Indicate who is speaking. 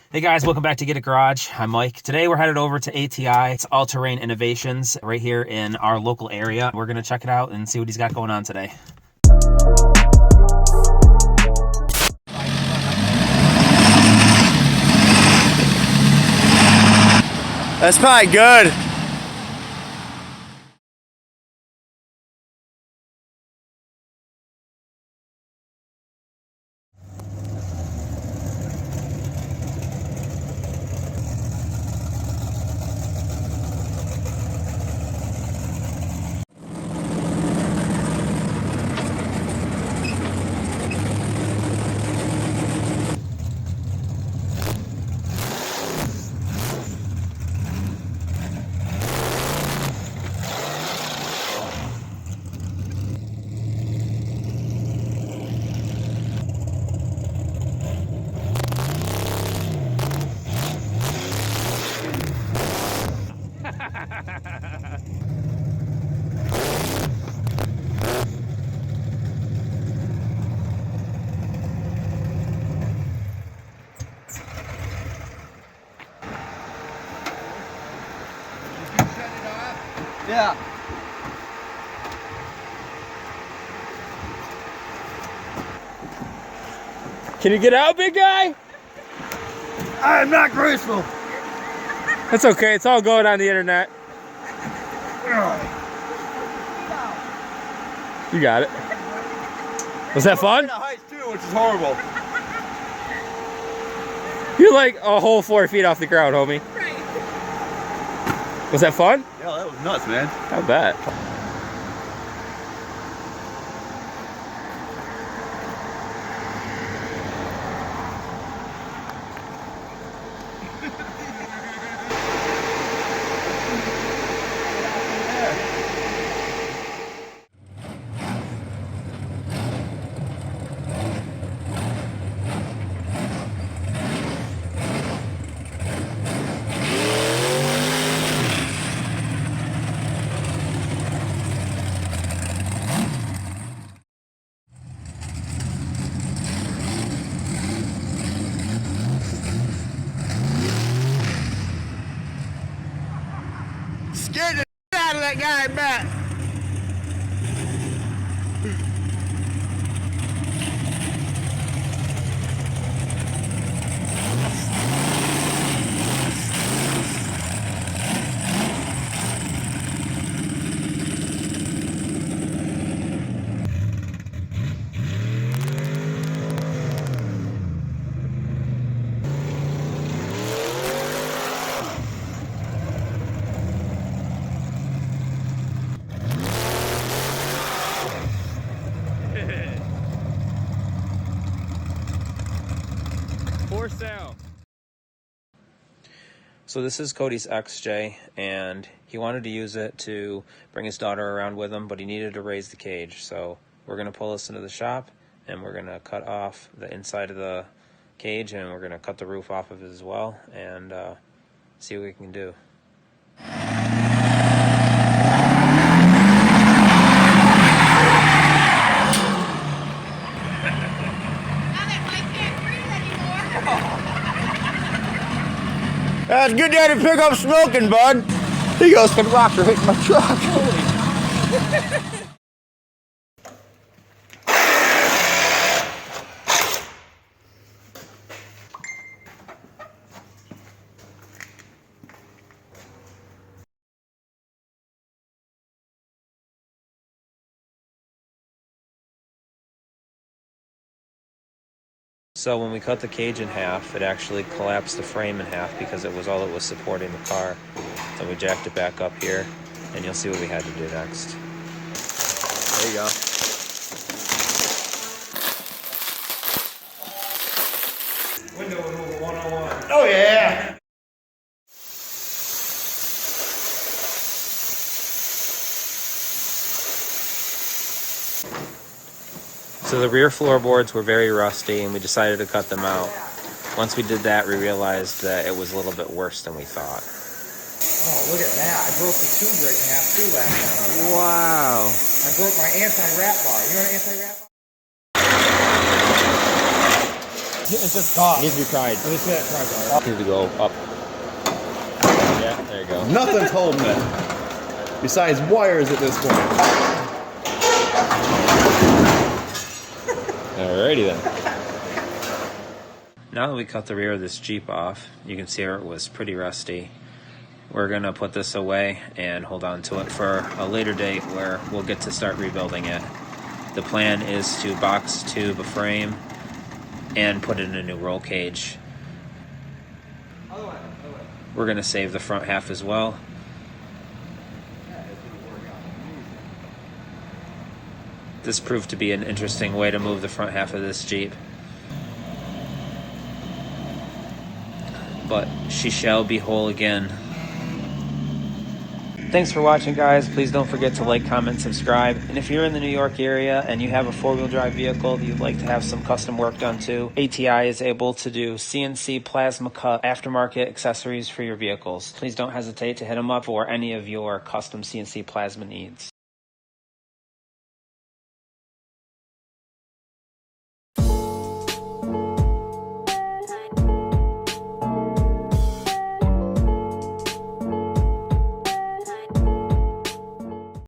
Speaker 1: Hey guys, welcome back to Get a Garage. I'm Mike. Today we're headed over to ATI. It's All Terrain Innovations right here in our local area. We're going to check it out and see what he's got going on today.
Speaker 2: That's probably good. Yeah.
Speaker 3: Can you get out, big guy?
Speaker 2: I am not graceful.
Speaker 3: That's okay. It's all going on the internet. You got it. Was that fun?
Speaker 2: Heights too, which is horrible.
Speaker 3: You're like a whole 4 feet off the ground, homie.
Speaker 4: Right.
Speaker 3: Was that fun?
Speaker 2: Yeah, that was nuts, man.
Speaker 3: I bet.
Speaker 2: Scared the shit out of that guy back.
Speaker 3: For sale.
Speaker 1: So this is Cody's XJ, and he wanted to use it to bring his daughter around with him, but he needed to raise the cage. So we're going to pull this into the shop, and we're going to cut off the inside of the cage, and we're going to cut the roof off of it as well, and see what we can do.
Speaker 2: That's good day to pick up smoking, bud. He goes, "Some rocks are hitting my truck."
Speaker 1: So when we cut the cage in half, it actually collapsed the frame in half because it was all that was supporting the car. So we jacked it back up here, and you'll see what we had to do next.
Speaker 2: There you go.
Speaker 3: Window removal 101.
Speaker 2: Oh yeah.
Speaker 1: So the rear floorboards were very rusty, and we decided to cut them out. Once we did that, we realized that it was a little bit worse than we thought.
Speaker 5: Oh, look at that. I broke the tube right in half too last time.
Speaker 2: Wow.
Speaker 5: I broke my anti-wrap bar. You know what an anti-wrap bar? It's just soft.
Speaker 3: Needs to be pried.
Speaker 5: Let me see that pry bar.
Speaker 3: Needs to go up. Yeah, there you go.
Speaker 2: Nothing's holding it. Besides wires at this point.
Speaker 3: Alrighty then.
Speaker 1: Now that we cut the rear of this Jeep off, you can see it was pretty rusty. We're going to put this away and hold on to it for a later date where we'll get to start rebuilding it. The plan is to box tube a frame and put in a new roll cage. We're going to save the front half as well. This proved to be an interesting way to move the front half of this Jeep. But she shall be whole again. Thanks for watching, guys. Please don't forget to like, comment, subscribe. And if you're in the New York area and you have a four-wheel drive vehicle that you'd like to have some custom work done to, ATI is able to do CNC plasma cut aftermarket accessories for your vehicles. Please don't hesitate to hit them up for any of your custom CNC plasma needs.